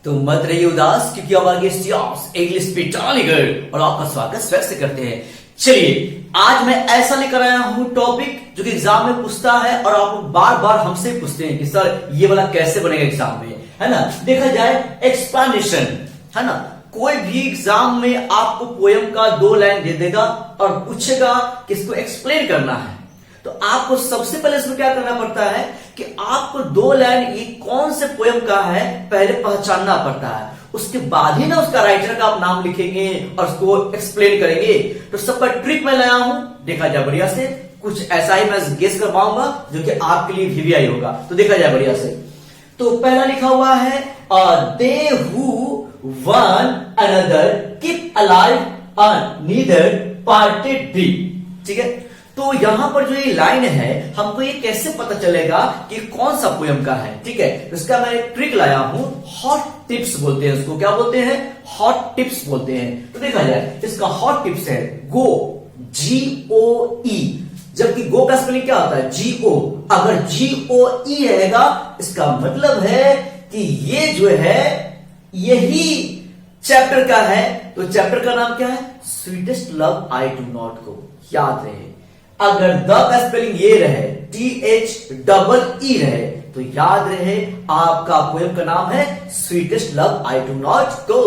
तो मत रहिए उदास, क्योंकि अब आगे इंग्लिश और आपका स्वागत स्वर से करते हैं। चलिए, आज मैं ऐसा लेकर आया हूं टॉपिक जो कि एग्जाम में पूछता है और आप बार बार हमसे पूछते हैं कि सर ये वाला कैसे बनेगा एग्जाम में, है ना। देखा जाए एक्सप्लेनेशन, है ना। कोई भी एग्जाम में आपको पोयम का 2 लाइन दे देगा और पूछेगा कि इसको एक्सप्लेन करना है, तो आपको सबसे पहले इसमें क्या करना पड़ता है कि आपको 2 लाइन ये कौन से पोयम का है पहले पहचानना पड़ता है। उसके बाद ही ना उसका राइटर का आप नाम लिखेंगे और उसको एक्सप्लेन करेंगे। तो सबका ट्रिक मैं लाया हूं, देखा जाए बढ़िया से। कुछ ऐसा ही मैं गेस करवाऊंगा जो कि आपके लिए वीवीआई होगा, तो देखा जाए बढ़िया से। तो पहला लिखा हुआ है they who one another keep alive and neither parted be. ठीक है, तो यहां पर जो ये लाइन है हमको ये कैसे पता चलेगा कि कौन सा पोयम का है। ठीक है, इसका मैं एक ट्रिक लाया हूं, हॉट टिप्स बोलते हैं उसको। क्या बोलते हैं? हॉट टिप्स बोलते हैं। तो देखा जाए इसका हॉट टिप्स है गो, GOE। जबकि गो का स्पेलिंग क्या होता है? GO। अगर GOE रहेगा इसका मतलब है कि ये जो है यही चैप्टर का है। तो चैप्टर का नाम क्या है? Sweetest love I do not गो। याद रहे, अगर द का स्पेलिंग ये रहे, THEE रहे, तो याद रहे आपका पोयम का नाम है sweetest love I do not गो।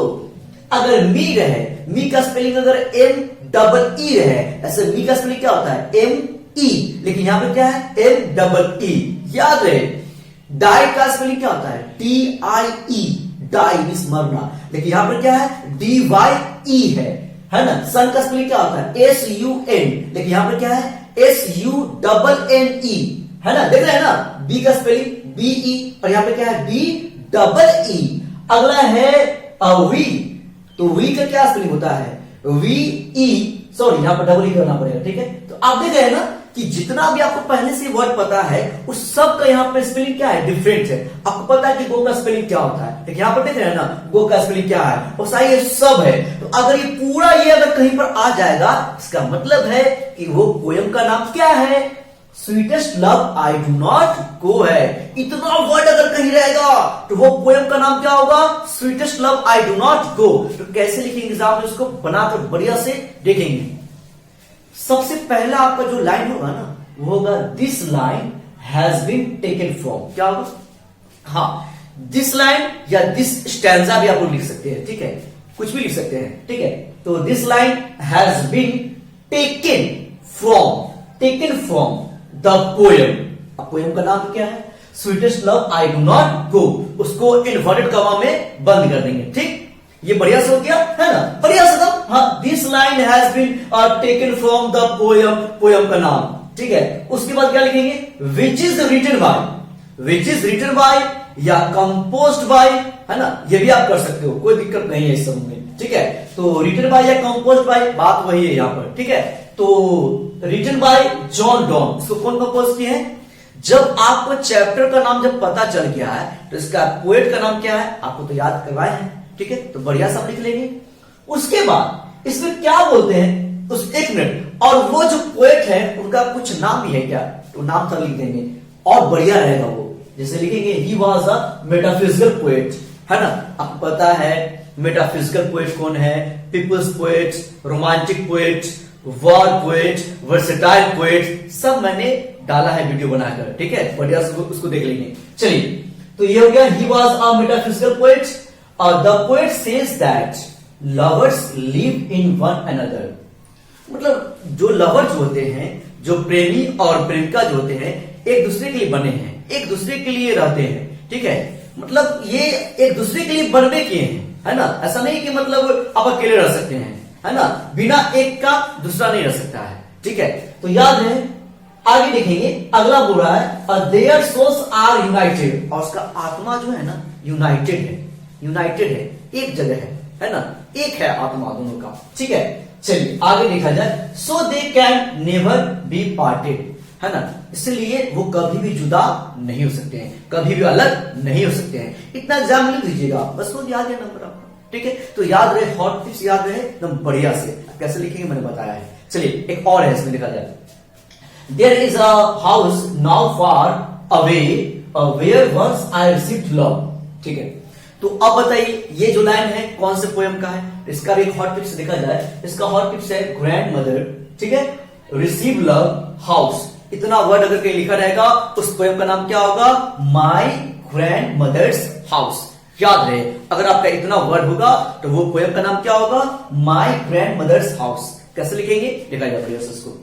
अगर मी रहे, मी का स्पेलिंग अगर MEE रहे, ऐसे मी का स्पेलिंग क्या होता है? ME, लेकिन यहां पर क्या है? MEE। याद रहे डाई का स्पेलिंग क्या होता है? DIE, डाई मींस मरना, लेकिन यहां पर क्या है? DYE है ना। सन का स्पेलिंग क्या होता है? SUN, लेकिन यहां पर क्या है? SUNNE, है ना। देख रहे हैं ना, बी का स्पेलिंग BE और यहां पे क्या है? BEE। अगला है वी, तो वी का क्या स्पेलिंग होता है? VE, सॉरी यहां पर डबल ई करना पड़ेगा। ठीक है, तो आप देख रहे हैं ना कि जितना भी आपको पहले से वर्ड पता है उस सब का यहाँ पे स्पेलिंग क्या है? डिफरेंट है। आपको पता है कि गो का स्पेलिंग क्या होता है, लेकिन यहाँ पर देख रहे हैं ना गो का स्पेलिंग क्या है, और सारी ये सब है। तो अगर ये पूरा ये अगर कहीं पर आ जाएगा, इसका मतलब है कि वो पोयम का नाम क्या है? Sweetest love I do not गो है। इतना वर्ड अगर कहीं रहेगा तो वो पोयम का नाम क्या होगा? Sweetest love I do not गो। तो कैसे लिखेंगे एग्जाम में, उसको बनाकर बढ़िया से देखेंगे। सबसे पहला आपका जो लाइन होगा ना वो होगा this line has been taken from. क्या होगा? हाँ, दिस लाइन या दिस स्टैंजा भी आप लोग लिख सकते हैं। ठीक है, कुछ भी लिख सकते हैं। ठीक है, तो this line has been taken from the poem. अब पोयम का नाम क्या है? Sweetest love I do not go. उसको इन्वर्टेड कॉमा में बंद कर देंगे। ठीक, ये बढ़िया से हो गया, है ना। बढ़िया से था। हाँ, this line has been taken from the poem, poem का नाम। ठीक है, उसके बाद क्या लिखेंगे? विच इज रिटन बाय या कंपोज्ड बाय, है ना। ये भी आप कर सकते हो, कोई दिक्कत नहीं है इस सब में। ठीक है, तो रिटन बाय या कंपोज्ड बाय, बात वही है यहां पर। ठीक है, तो रिटन बाय जॉन डॉन, इसको कौन कंपोज किए हैं? जब आपको चैप्टर का नाम जब पता चल गया है तो इसका पोएट का नाम क्या है आपको तो याद करवाए हैं। ठीक है, तो बढ़िया सब लिख लेंगे। उसके बाद इसमें क्या बोलते हैं उस 1 मिनट, और वो जो पोएट है उनका कुछ नाम भी है क्या, तो नाम सब लिख देंगे और बढ़िया रहेगा वो। जैसे लिखेंगे he was a metaphysical poet, है ना। आपको पता है मेटाफिजिकल पोएट कौन है? People's poet, romantic poet, war poet, versatile poet, सब मैंने डाला है वीडियो बनाकर। ठीक है, बढ़िया उसको देख लेंगे। चलिए, तो ये हो गया ही was a metaphysical poet. The poet says that lovers live in one another. मतलब जो लवर्स होते हैं, जो प्रेमी और प्रेमिका जो होते हैं, एक दूसरे के लिए बने हैं, एक दूसरे के लिए रहते हैं। ठीक है, मतलब ये एक दूसरे के लिए बनने किए हैं, है ना। ऐसा नहीं कि मतलब आप अकेले रह सकते हैं, है ना। बिना एक का दूसरा नहीं रह सकता है। ठीक है, तो याद रहे। आगे देखेंगे, अगला बोल रहा है देयर सोल्स आर यूनाइटेड, और उसका आत्मा जो है ना यूनाइटेड है, एक जगह है ना, एक है आत्मा दोनों का। ठीक है, चलिए आगे देखा जाए। So they can never be parted, है ना। इसलिए वो कभी भी जुदा नहीं हो सकते हैं, कभी भी अलग नहीं हो सकते हैं। इतना एग्जाम लिख लीजिएगा, बस वो याद है नंबर आपका। ठीक है, तो याद रहे, हॉट टिप्स याद रहे एकदम बढ़िया से। कैसे लिखेंगे मैंने बताया है। चलिए एक और है इसमें, लिखा जाए there is a house now far away where once I received love. ठीक है, तो तो अब बताइए ये जो लाइन है कौन से पोएम का है? इसका भी एक हॉट टिप्स देखा जाए, इसका हॉट टिप्स है ग्रैंड मदर, ठीक है, रिसीव लव हाउस। इतना वर्ड अगर कहीं लिखा रहेगा उस पोएम का नाम क्या होगा? My grandmother's house. याद रहे, अगर आपका इतना वर्ड होगा तो वो पोएम का नाम क्या होगा? My grandmother's house. कैसे लिखेंगे? लिखा जाए बढ़िया से उसको।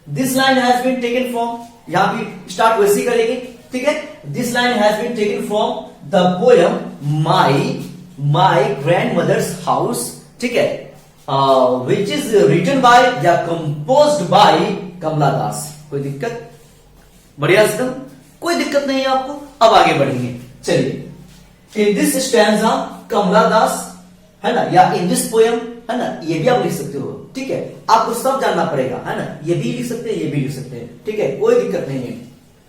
This line has been taken from, यहां भी स्टार्ट वैसे ही करेंगे, ठीक है। This line has been taken from the poem my grandmother's house, ठीक है, विच इज रिटन बाय या कंपोज्ड बाय कमला दास। कोई दिक्कत? बढ़िया एकदम, कोई दिक्कत नहीं है आपको। अब आगे बढ़ेंगे, चलिए। इन दिस स्टैंजा कमला दास, है ना, या इन दिस पोएम, है ना, ये भी आप लिख सकते हो, ठीक है। आपको सब जानना पड़ेगा, है ना, ये भी लिख सकते हैं, ये भी लिख सकते हैं, ठीक है, कोई दिक्कत नहीं है।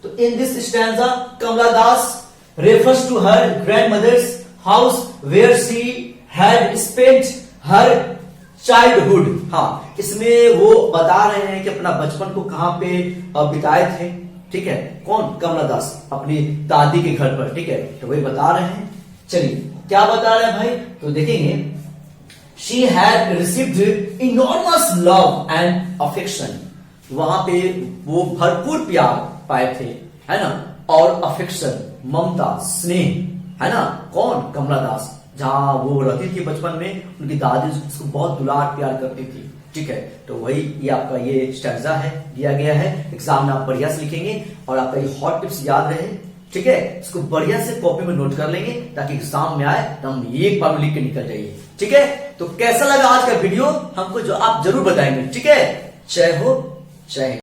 तो in this stanza Kamala Das refers to her grandmother's house where she had spent her childhood। हाँ, इसमें वो बता रहे हैं कि अपना बचपन को कहां पे बिताए थे, ठीक है। कौन? कमला दास, अपनी दादी के घर पर, ठीक है, तो वही बता रहे हैं। चलिए क्या बता रहे हैं भाई, तो देखेंगे। She had received enormous love and affection, वहां पे वो भरपूर प्यार पाए थे, है ना, और अफेक्शन, ममता, स्नेह, है ना। कौन? कमला दास। जहां वो रहती थी बचपन में, उनकी दादी उसको बहुत दुलार प्यार करती थी, ठीक है। तो वही ये आपका ये स्टैंजा है, दिया गया है। एग्जाम में आप बढ़िया से लिखेंगे और आपका ये हॉट टिप्स याद रहे, ठीक है। इसको बढ़िया से कॉपी में नोट कर लेंगे ताकि एग्जाम में आए तो हम एक बार में लिख के निकल जाइए, ठीक है। तो कैसा लगा आज का वीडियो हमको जो आप जरूर बताएंगे, ठीक है। जय हो, जय हिंद।